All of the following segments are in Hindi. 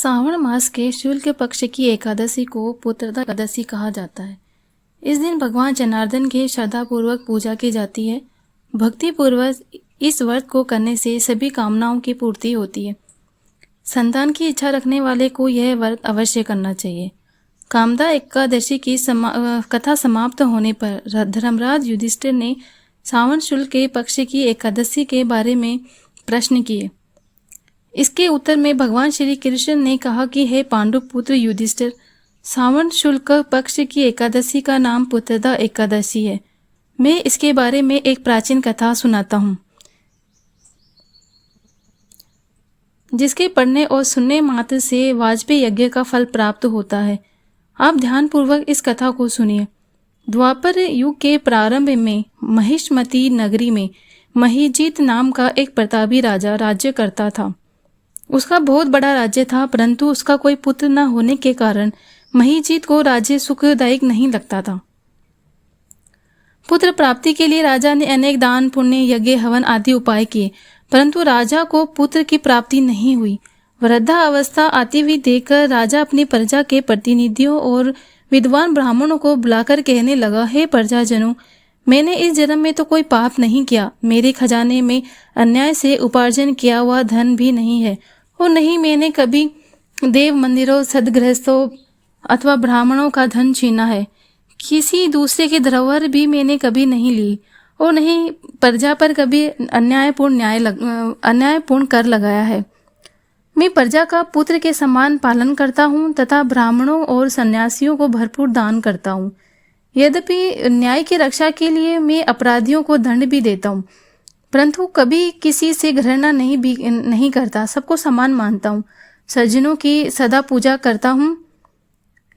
श्रावण मास के शुक्ल पक्ष की एकादशी को पुत्रदा एकादशी कहा जाता है। इस दिन भगवान जनार्दन की श्रद्धापूर्वक पूजा की जाती है। भक्ति पूर्वक इस व्रत को करने से सभी कामनाओं की पूर्ति होती है। संतान की इच्छा रखने वाले को यह व्रत अवश्य करना चाहिए। कामदा एकादशी की कथा समाप्त होने पर धर्मराज युधिष्ठिर ने श्रावण शुक्ल के पक्ष की एकादशी के बारे में प्रश्न किए। इसके उत्तर में भगवान श्री कृष्ण ने कहा कि हे पांडु पुत्र युधिष्ठिर, श्रावण शुक्ल पक्ष की एकादशी का नाम पुत्रदा एकादशी है। मैं इसके बारे में एक प्राचीन कथा सुनाता हूँ, जिसके पढ़ने और सुनने मात्र से वाजपेयी यज्ञ का फल प्राप्त होता है। आप ध्यानपूर्वक इस कथा को सुनिए। द्वापर युग के प्रारंभ में महिष्मती नगरी में महीजीत नाम का एक प्रतापी राजा राज्य करता था। उसका बहुत बड़ा राज्य था, परंतु उसका कोई पुत्र न होने के कारण महीजीत को राज्य सुखदायक नहीं लगता था। पुत्र प्राप्ति के लिए राजा ने अनेक दान पुण्य यज्ञ हवन आदि उपाय किए, परंतु राजा को पुत्र की प्राप्ति नहीं हुई। वृद्धा अवस्था आती हुई देखकर राजा अपनी प्रजा के प्रतिनिधियों और विद्वान ब्राह्मणों को बुलाकर कहने लगा, हे प्रजाजनों, मैंने इस जन्म में तो कोई पाप नहीं किया। मेरे खजाने में अन्याय से उपार्जन किया हुआ धन भी नहीं है, और नहीं मैंने कभी देव मंदिरों, सदगृहस्थों अथवा ब्राह्मणों का धन छीना है। किसी दूसरे की धरोहर भी मैंने कभी नहीं ली, और नहीं प्रजा पर कभी अन्यायपूर्ण कर लगाया है। मैं प्रजा का पुत्र के समान पालन करता हूँ तथा ब्राह्मणों और सन्यासियों को भरपूर दान करता हूँ। यद्यपि न्याय की रक्षा के लिए मैं अपराधियों को दंड भी देता हूँ, परंतु कभी किसी से घृणा नहीं करता, सबको समान मानता हूँ, सज्जनों की सदा पूजा करता हूँ।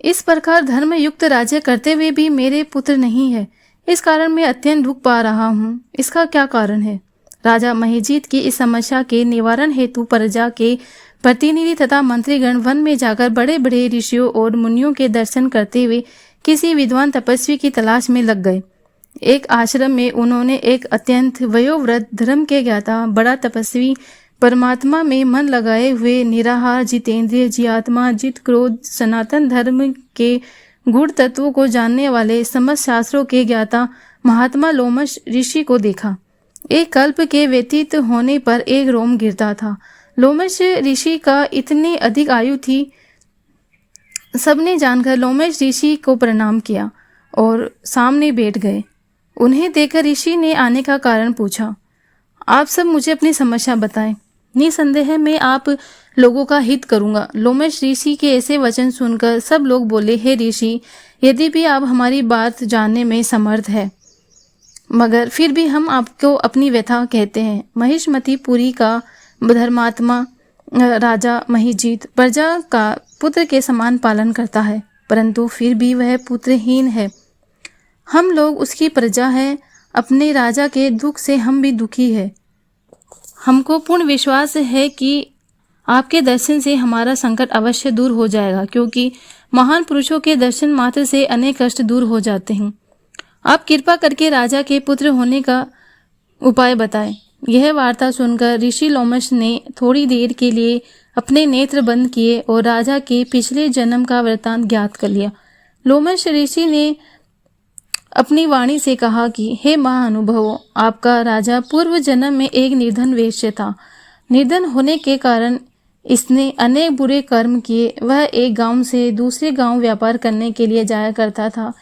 इस प्रकार धर्म युक्त राज्य करते हुए भी मेरे पुत्र नहीं है। इस कारण मैं अत्यंत दुख पा रहा हूँ। इसका क्या कारण है? राजा महीजीत की इस समस्या के निवारण हेतु प्रजा के प्रतिनिधि तथा मंत्रीगण वन में जाकर बड़े बड़े ऋषियों और मुनियों के दर्शन करते हुए किसी विद्वान तपस्वी की तलाश में लग गए। एक आश्रम में उन्होंने एक अत्यंत वयोवृद्ध धर्म के ज्ञाता बड़ा तपस्वी, परमात्मा में मन लगाए हुए निराहार, जितेंद्रिय, जियात्मा, जित क्रोध, सनातन धर्म के गूढ़ तत्वों को जानने वाले समस्त शास्त्रों के ज्ञाता महात्मा लोमश ऋषि को देखा। एक कल्प के व्यतीत होने पर एक रोम गिरता था। लोमश ऋषि का इतनी अधिक आयु थी, सबने जानकर लोमश ऋषि को प्रणाम किया और सामने बैठ गए। उन्हें देखकर ऋषि ने आने का कारण पूछा। आप सब मुझे अपनी समस्या बताएं, निसंदेह मैं आप लोगों का हित करूंगा। लोमश ऋषि के ऐसे वचन सुनकर सब लोग बोले, हे ऋषि, यदि भी आप हमारी बात जानने में समर्थ है, मगर फिर भी हम आपको अपनी व्यथा कहते हैं। महिष्मतीपुरी का धर्मात्मा राजा महीजीत प्रजा का पुत्र के समान पालन करता है, परंतु फिर भी वह पुत्रहीन है। हम लोग उसकी प्रजा है। अपने राजा के दुख से हम भी दुखी है। हमको पूर्ण विश्वास है कि आपके दर्शन से हमारा संकट अवश्य दूर हो जाएगा, क्योंकि महान पुरुषों के दर्शन मात्र से अनेक कष्ट दूर हो जाते हैं। आप कृपा करके राजा के पुत्र होने का उपाय बताएं। यह वार्ता सुनकर ऋषि लोमश ने थोड़ी देर के लिए अपने नेत्र बंद किए और राजा के पिछले जन्म का वृतांत ज्ञात कर लिया। लोमश ऋषि ने अपनी वाणी से कहा कि हे महानुभावों, आपका राजा पूर्व जन्म में एक निर्धन वेश्य था। निर्धन होने के कारण इसने अनेक बुरे कर्म किए। वह एक गांव से दूसरे गांव व्यापार करने के लिए जाया करता था।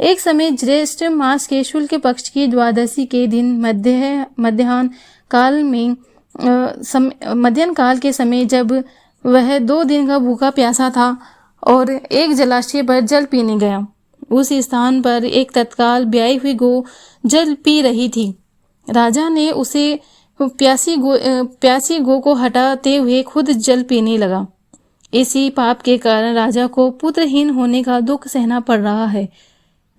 एक समय ज्येष्ठ मास के शुक्ल पक्ष की द्वादशी के दिन मध्याह्न काल के समय जब वह 2 दिन का भूखा प्यासा था और एक जलाशय पर जल पीने गया, उस स्थान पर एक तत्काल ब्याई हुई गौ जल पी रही थी। राजा ने उसे प्यासी गौ को हटाते हुए खुद जल पीने लगा। इसी पाप के कारण राजा को पुत्रहीन होने का दुख सहना पड़ रहा है।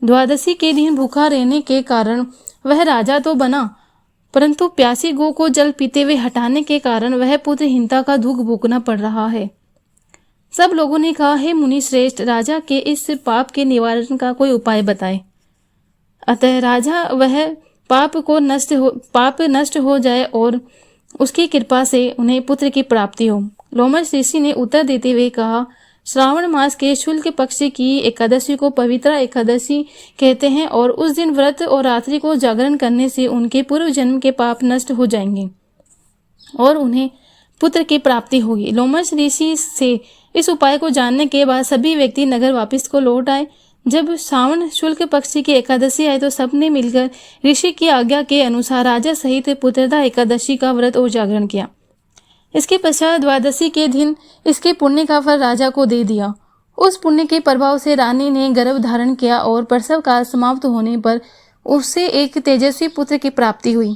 द्वादशी के दिन भूखा रहने के कारण वह राजा तो बना, परंतु प्यासी गौ को जल पीते हुए हटाने के कारण वह पुत्रहीनता का दुख भोगना पड़ रहा है। सब लोगों ने कहा, हे मुनि श्रेष्ठ, राजा के इस पाप के निवारण का कोई उपाय बताए। अतः राजा वह पाप नष्ट हो जाए और उसकी कृपा से उन्हें पुत्र की प्राप्ति हो। लोमश ऋषि ने उत्तर देते हुए कहा, श्रावण मास के शुक्ल पक्ष की एकादशी को पवित्रा एकादशी कहते हैं और उस दिन व्रत और रात्रि को जागरण करने से उनके पूर्व जन्म के पाप नष्ट हो जाएंगे और उन्हें पुत्र की प्राप्ति होगी। लोमश ऋषि से इस उपाय को जानने के बाद सभी व्यक्ति नगर वापस को लौट आए। जब श्रावण शुक्ल पक्ष की एकादशी आई तो सबने मिलकर ऋषि की आज्ञा के अनुसार राजा सहित पुत्रदा एकादशी का व्रत और जागरण किया। इसके पश्चात द्वादशी के दिन इसके पुण्य का फल राजा को दे दिया। उस पुण्य के प्रभाव से रानी ने गर्भ धारण किया और प्रसव काल समाप्त होने पर उससे एक तेजस्वी पुत्र की प्राप्ति हुई।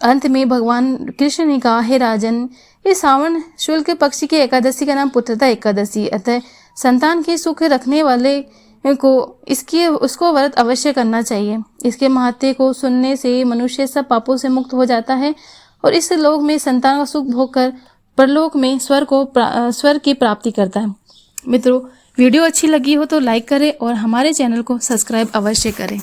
अंत में भगवान कृष्ण ने कहा, हे राजन, इस श्रावण शुक्ल पक्ष की एकादशी का नाम पुत्रदा एकादशी, अतः संतान के सुख रखने वाले को उसको व्रत अवश्य करना चाहिए। इसके महत्व को सुनने से मनुष्य सब पापों से मुक्त हो जाता है और इस लोक में संतान का सुख भोगकर परलोक में स्वर्ग की प्राप्ति करता है। मित्रों, वीडियो अच्छी लगी हो तो लाइक करें और हमारे चैनल को सब्सक्राइब अवश्य करें।